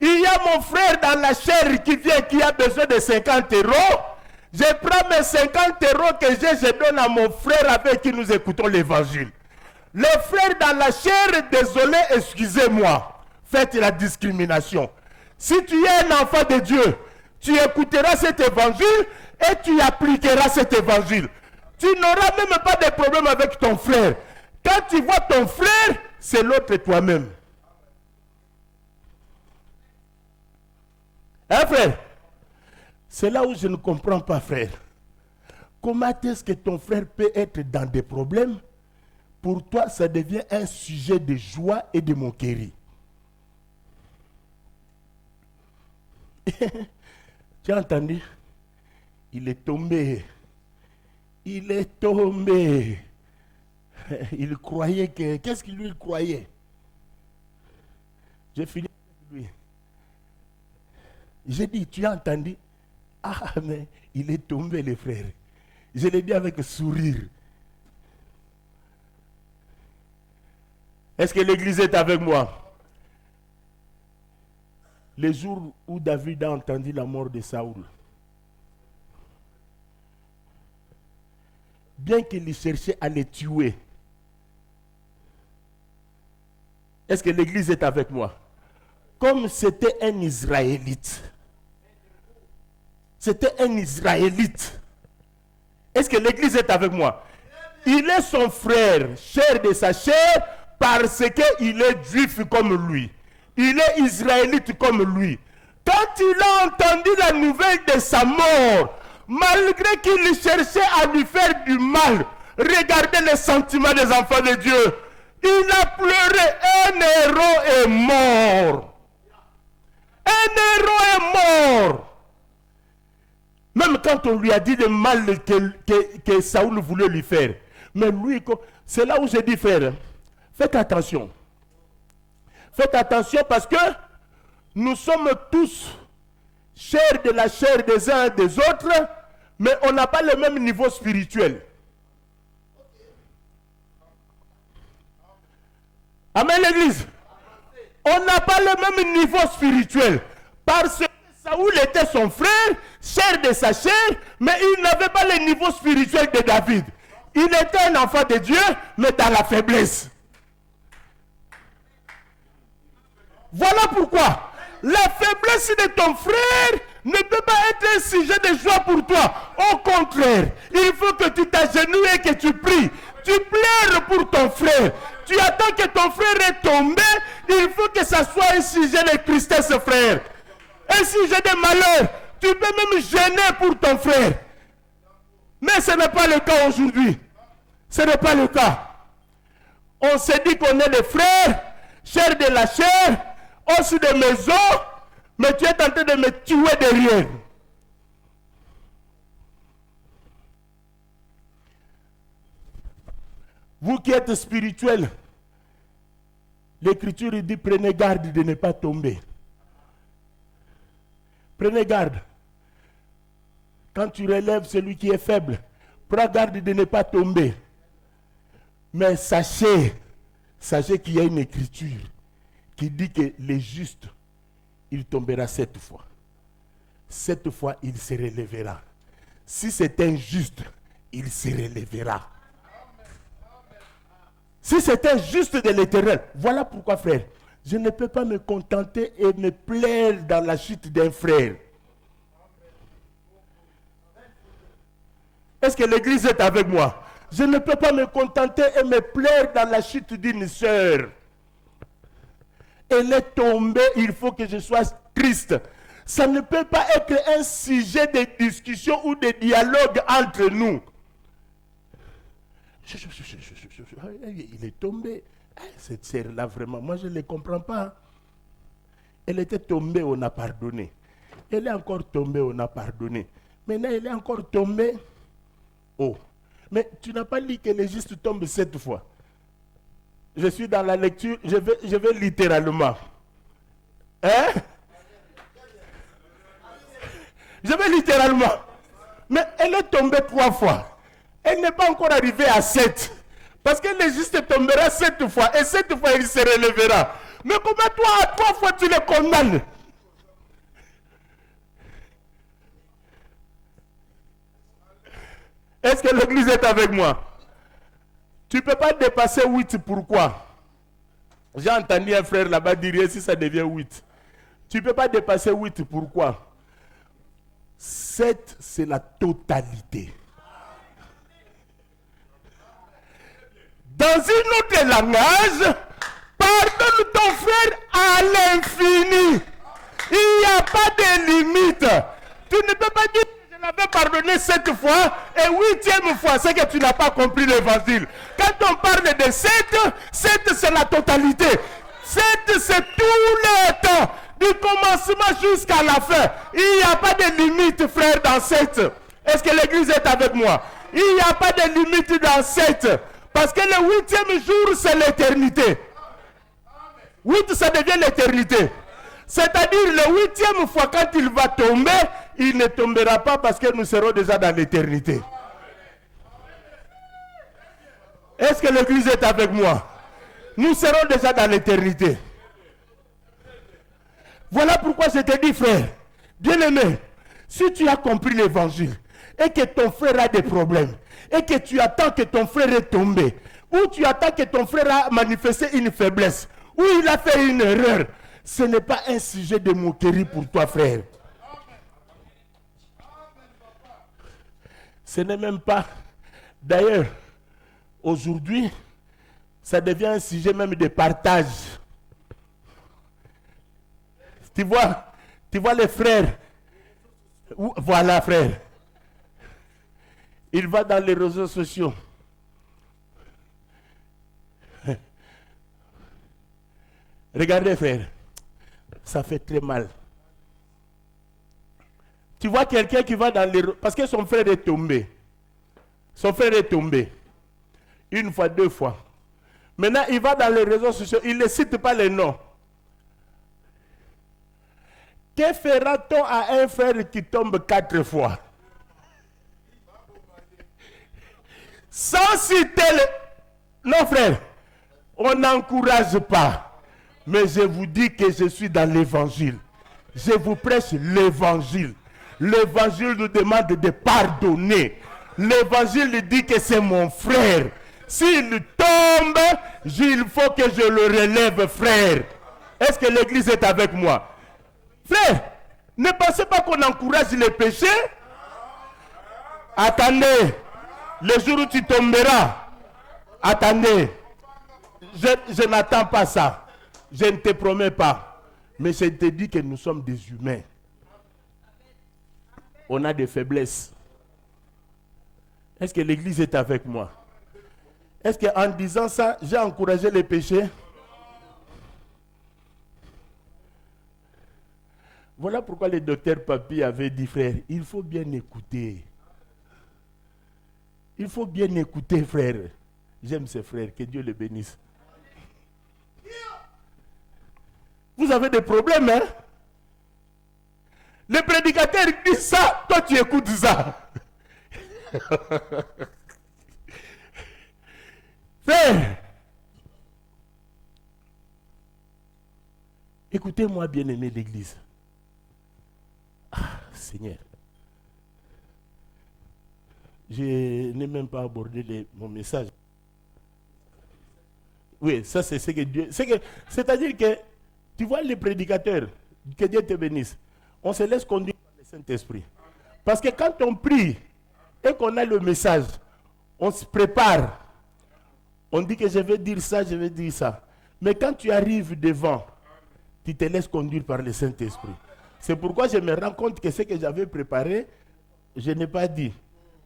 Il y a mon frère dans la chair qui vient, qui a besoin de 50 €. Je prends mes 50 € que je donne à mon frère avec qui nous écoutons l'évangile. Les frères dans la chair, désolé, excusez-moi. Faites la discrimination. Si tu es un enfant de Dieu, tu écouteras cet évangile et tu appliqueras cet évangile. Tu n'auras même pas de problème avec ton frère. Quand tu vois ton frère, c'est l'autre toi-même. Hein, frère? C'est là où je ne comprends pas, frère. Comment est-ce que ton frère peut être dans des problèmes? Pour toi, ça devient un sujet de joie et de moquerie. Tu as entendu? Il est tombé. Il est tombé. Il croyait que... Qu'est-ce qu'il lui croyait? J'ai fini avec lui. J'ai dit, tu as entendu? Ah, mais il est tombé, les frères. Je l'ai dit avec sourire. Est-ce que l'église est avec moi? Le jour où David a entendu la mort de Saoul, bien qu'il cherchait à le tuer, est-ce que l'église est avec moi? Comme c'était un Israélite. C'était un Israélite. Est-ce que l'église est avec moi? Il est son frère, chair de sa chair, parce qu'il est juif comme lui. Il est israélite comme lui. Quand il a entendu la nouvelle de sa mort, malgré qu'il cherchait à lui faire du mal, regardez les sentiments des enfants de Dieu. Il a pleuré. Un héros est mort. Un héros est mort. Même quand on lui a dit le mal que Saoul voulait lui faire. Mais lui, c'est là où j'ai dit, frère, faites attention. Faites attention parce que nous sommes tous chairs de la chair des uns et des autres, mais on n'a pas le même niveau spirituel. Amen, l'église. On n'a pas le même niveau spirituel. Parce que Saoul était son frère, chair de sa chair, mais il n'avait pas le niveau spirituel de David. Il était un enfant de Dieu, mais dans la faiblesse. Voilà pourquoi la faiblesse de ton frère ne peut pas être un sujet de joie pour toi. Au contraire, il faut que tu t'agenouilles et que tu pries. Tu pleures pour ton frère. Tu attends que ton frère est tombé. Il faut que ça soit un sujet de tristesse, frère. Un sujet de malheur. Tu peux même gêner pour ton frère. Mais ce n'est pas le cas aujourd'hui. Ce n'est pas le cas. On s'est dit qu'on est des frères, chair de la chair, os de mes os, mais tu es en train de me tuer derrière. Vous qui êtes spirituels, l'Écriture dit prenez garde de ne pas tomber. Prenez garde. Quand tu relèves celui qui est faible, prends garde de ne pas tomber. Mais sachez qu'il y a une écriture qui dit que le juste, il tombera 7 fois. 7 fois, il se relèvera. Si c'est injuste, il se relèvera. Si c'est injuste de l'Éternel, voilà pourquoi, frère, je ne peux pas me contenter et me plaire dans la chute d'un frère. Est-ce que l'Église est avec moi? Je ne peux pas me contenter et me plaire dans la chute d'une sœur. Elle est tombée, il faut que je sois triste. Ça ne peut pas être un sujet de discussion ou de dialogue entre nous. Il est tombé. Cette sœur-là, vraiment, moi je ne le comprends pas. Elle était tombée, on a pardonné. Elle est encore tombée, on a pardonné. Maintenant, elle est encore tombée. Oh, mais tu n'as pas lu que les justes tombent 7 fois. Je suis dans la lecture, je vais littéralement. Hein? Je vais littéralement. Mais elle est tombée 3 fois. Elle n'est pas encore arrivée à 7. Parce que le juste tombera 7 fois. Et 7 fois, il se relèvera. Mais comment toi, à 3 fois, tu le condamnes? Est-ce que l'église est avec moi? Tu ne peux pas dépasser 8. Pourquoi? J'ai entendu un frère là-bas dire si ça devient 8. Tu ne peux pas dépasser 8. Pourquoi? 7, c'est la totalité. Dans un autre langage, pardonne ton frère à l'infini. Il n'y a pas de limite. Tu ne peux pas dire que je l'avais pardonné 7 fois et 8e fois, c'est que tu n'as pas compris l'évangile. Quand on parle de 7, 7 c'est la totalité. 7 c'est tout le temps. Du commencement jusqu'à la fin. Il n'y a pas de limite, frère, dans 7. Est-ce que l'église est avec moi? Il n'y a pas de limite dans 7. Parce que le 8e jour, c'est l'éternité. 8, ça devient l'éternité. C'est-à-dire, le 8e fois, quand il va tomber, il ne tombera pas parce que nous serons déjà dans l'éternité. Est-ce que l'église est avec moi? Nous serons déjà dans l'éternité. Voilà pourquoi je te dis, frère, bien-aimé, si tu as compris l'évangile et que ton frère a des problèmes et que tu attends que ton frère est tombé ou tu attends que ton frère a manifesté une faiblesse ou il a fait une erreur, ce n'est pas un sujet de moquerie pour toi, frère. Ce n'est même pas. D'ailleurs, aujourd'hui, ça devient un sujet même de partage. Tu vois les frères. Voilà, frère. Il va dans les réseaux sociaux. Regardez, frère. Ça fait très mal. Tu vois quelqu'un qui va dans les... Parce que son frère est tombé. Son frère est tombé. 1 fois, 2 fois. Maintenant, il va dans les réseaux sociaux. Il ne cite pas les noms. Que fera-t-on à un frère qui tombe 4 fois? Sans citer le... Non, frère. On n'encourage pas. Mais je vous dis que je suis dans l'évangile. Je vous prêche l'évangile. L'évangile nous demande de pardonner. L'évangile dit que c'est mon frère. S'il tombe, il faut que je le relève, frère. Est-ce que l'église est avec moi? Frère, ne pensez pas qu'on encourage les péchés. Attendez, le jour où tu tomberas, attendez, je n'attends pas ça. Je ne te promets pas. Mais je te dis que nous sommes des humains. On a des faiblesses. Est-ce que l'église est avec moi? Est-ce qu'en disant ça, j'ai encouragé les péchés? Voilà pourquoi le docteur Papi avait dit, frère, il faut bien écouter. Il faut bien écouter, frère. J'aime ces frères, que Dieu les bénisse. Vous avez des problèmes, hein? Le prédicateur dit ça, toi tu écoutes ça. Frère, écoutez-moi, bien-aimé l'Église. Ah, Seigneur. Je n'ai même pas abordé mon message. Oui, ça c'est ce que Dieu... C'est-à-dire que, tu vois les prédicateurs, que Dieu te bénisse, on se laisse conduire par le Saint-Esprit. Parce que quand on prie et qu'on a le message, on se prépare. On dit que je vais dire ça, je vais dire ça. Mais quand tu arrives devant, tu te laisses conduire par le Saint-Esprit. C'est pourquoi je me rends compte que ce que j'avais préparé, je n'ai pas dit.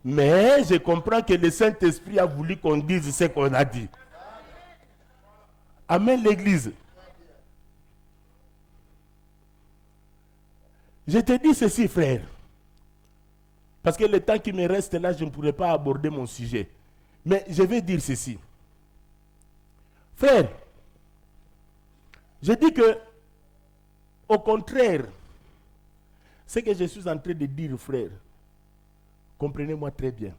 Mais je comprends que le Saint-Esprit a voulu qu'on dise ce qu'on a dit. Amen, l'Église. Je te dis ceci, frère. Parce que le temps qui me reste là, je ne pourrai pas aborder mon sujet. Mais je vais dire ceci. Frère, je dis que, au contraire, ce que je suis en train de dire, frère, comprenez-moi très bien.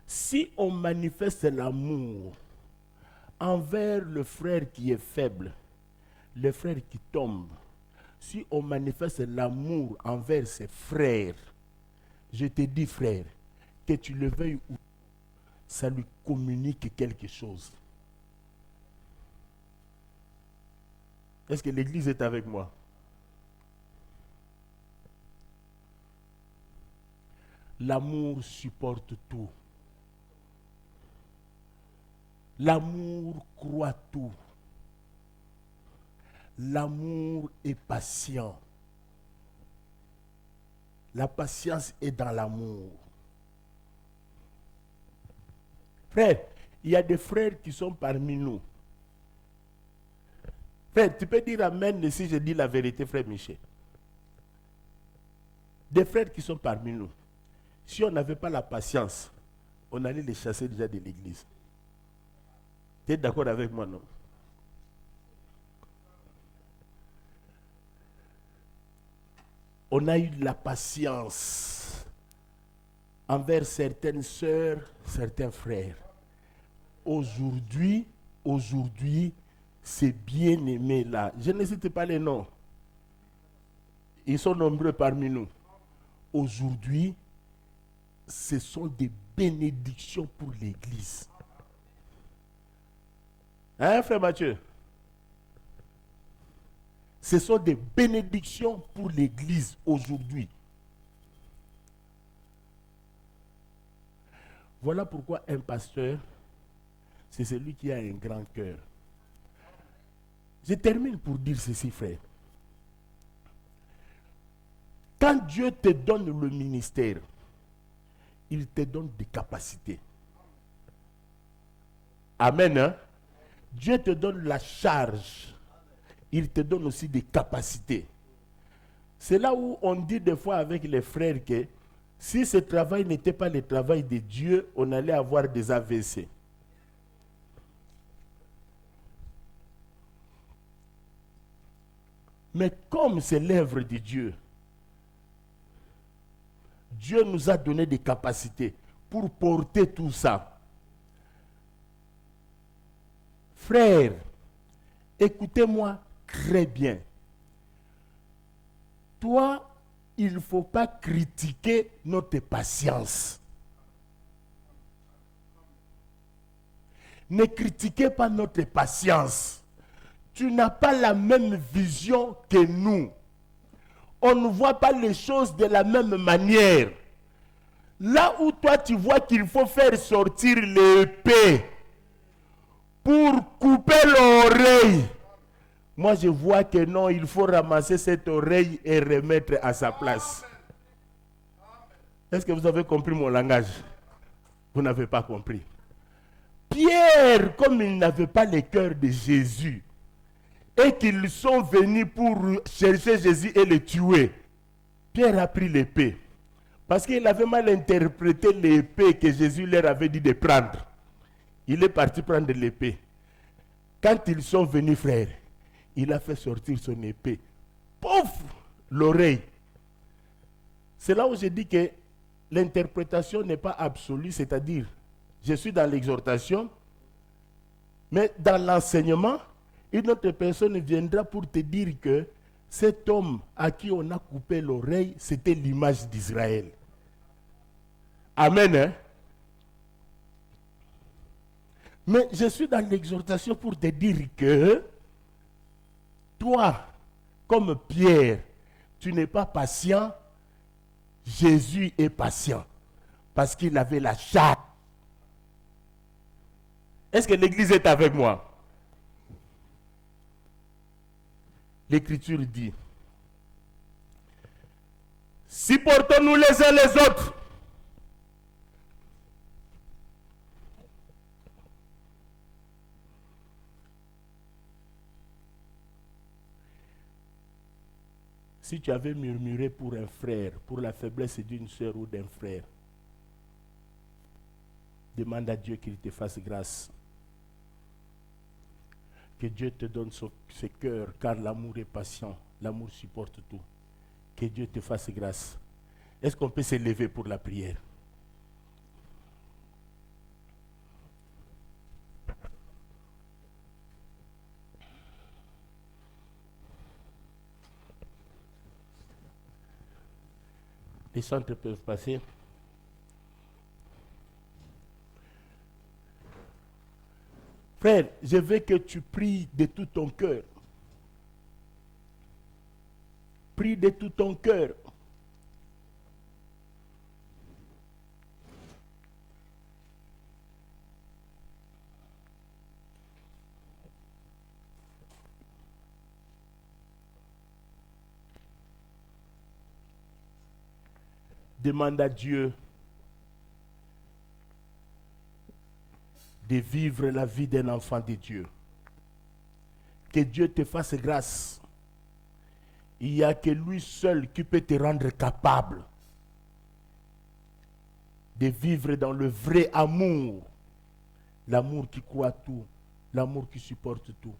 Si on manifeste l'amour envers le frère qui est faible, le frère qui tombe, si on manifeste l'amour envers ses frères, je te dis, frère, que tu le veuilles ou non, ça lui communique quelque chose. Est-ce que l'Église est avec moi? L'amour supporte tout. L'amour croit tout. L'amour est patient. La patience est dans l'amour. Frère, il y a des frères qui sont parmi nous. Frère, tu peux dire amen si je dis la vérité, frère Michel. Des frères qui sont parmi nous. Si on n'avait pas la patience, on allait les chasser déjà de l'église. Tu es d'accord avec moi, non? On a eu la patience envers certaines sœurs, certains frères. Aujourd'hui, ces bien-aimés-là, je ne cite pas les noms. Ils sont nombreux parmi nous. Aujourd'hui, ce sont des bénédictions pour l'Église. Hein, frère Mathieu? Ce sont des bénédictions pour l'Église aujourd'hui. Voilà pourquoi un pasteur, c'est celui qui a un grand cœur. Je termine pour dire ceci, frère. Quand Dieu te donne le ministère, il te donne des capacités. Amen. Hein? Dieu te donne la charge. Il te donne aussi des capacités. C'est là où on dit des fois avec les frères que si ce travail n'était pas le travail de Dieu, on allait avoir des AVC. Mais comme c'est l'œuvre de Dieu, Dieu nous a donné des capacités pour porter tout ça. Frères, écoutez-moi très bien. Toi, il ne faut pas critiquer notre patience. Ne critiquez pas notre patience. Tu n'as pas la même vision que nous. On ne voit pas les choses de la même manière. Là où toi tu vois qu'il faut faire sortir l'épée pour couper l'oreille, moi je vois que non, il faut ramasser cette oreille et remettre à sa place. Est-ce que vous avez compris mon langage? Vous n'avez pas compris. Pierre, comme il n'avait pas le cœur de Jésus, et qu'ils sont venus pour chercher Jésus et le tuer, Pierre a pris l'épée. Parce qu'il avait mal interprété l'épée que Jésus leur avait dit de prendre. Il est parti prendre l'épée. Quand ils sont venus, frère, il a fait sortir son épée. Pouf! L'oreille. C'est là où je dis que l'interprétation n'est pas absolue, c'est-à-dire, je suis dans l'exhortation, mais dans l'enseignement, une autre personne viendra pour te dire que cet homme à qui on a coupé l'oreille, c'était l'image d'Israël. Amen. Hein? Mais je suis dans l'exhortation pour te dire que toi, comme Pierre, tu n'es pas patient. Jésus est patient parce qu'il avait la chatte. Est-ce que l'église est avec moi? L'Écriture dit, supportons-nous les uns les autres. Si tu avais murmuré pour un frère, pour la faiblesse d'une sœur ou d'un frère, demande à Dieu qu'il te fasse grâce. Que Dieu te donne ce cœur, car l'amour est patient, l'amour supporte tout. Que Dieu te fasse grâce. Est-ce qu'on peut se lever pour la prière? Les centres peuvent passer. Frère, je veux que tu pries de tout ton cœur. Prie de tout ton cœur. Demande à Dieu de vivre la vie d'un enfant de Dieu. Que Dieu te fasse grâce. Il n'y a que lui seul qui peut te rendre capable de vivre dans le vrai amour. L'amour qui croit tout. L'amour qui supporte tout.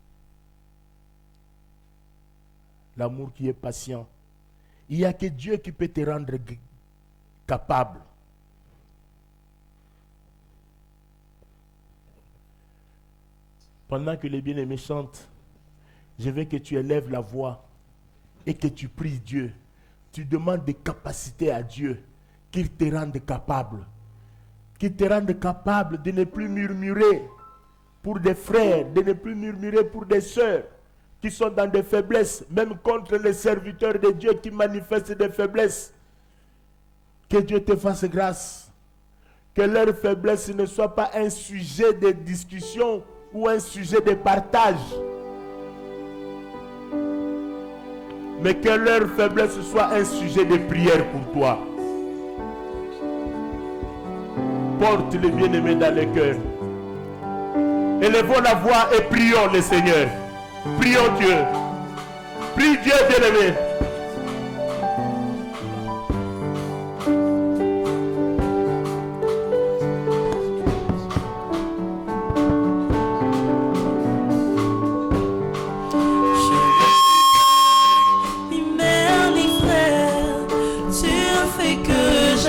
L'amour qui est patient. Il n'y a que Dieu qui peut te rendre capable. Pendant que les bien-aimés chantent, je veux que tu élèves la voix et que tu pries Dieu. Tu demandes des capacités à Dieu, qu'il te rende capable. Qu'il te rende capable de ne plus murmurer pour des frères, de ne plus murmurer pour des sœurs qui sont dans des faiblesses, même contre les serviteurs de Dieu qui manifestent des faiblesses. Que Dieu te fasse grâce. Que leur faiblesse ne soit pas un sujet de discussion ou un sujet de partage. Mais que leur faiblesse soit un sujet de prière pour toi. Porte les bien-aimés dans le cœur. Élevons la voix et prions le Seigneur. Prions Dieu. Prie Dieu, bien-aimé.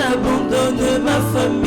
Abandonne ma famille.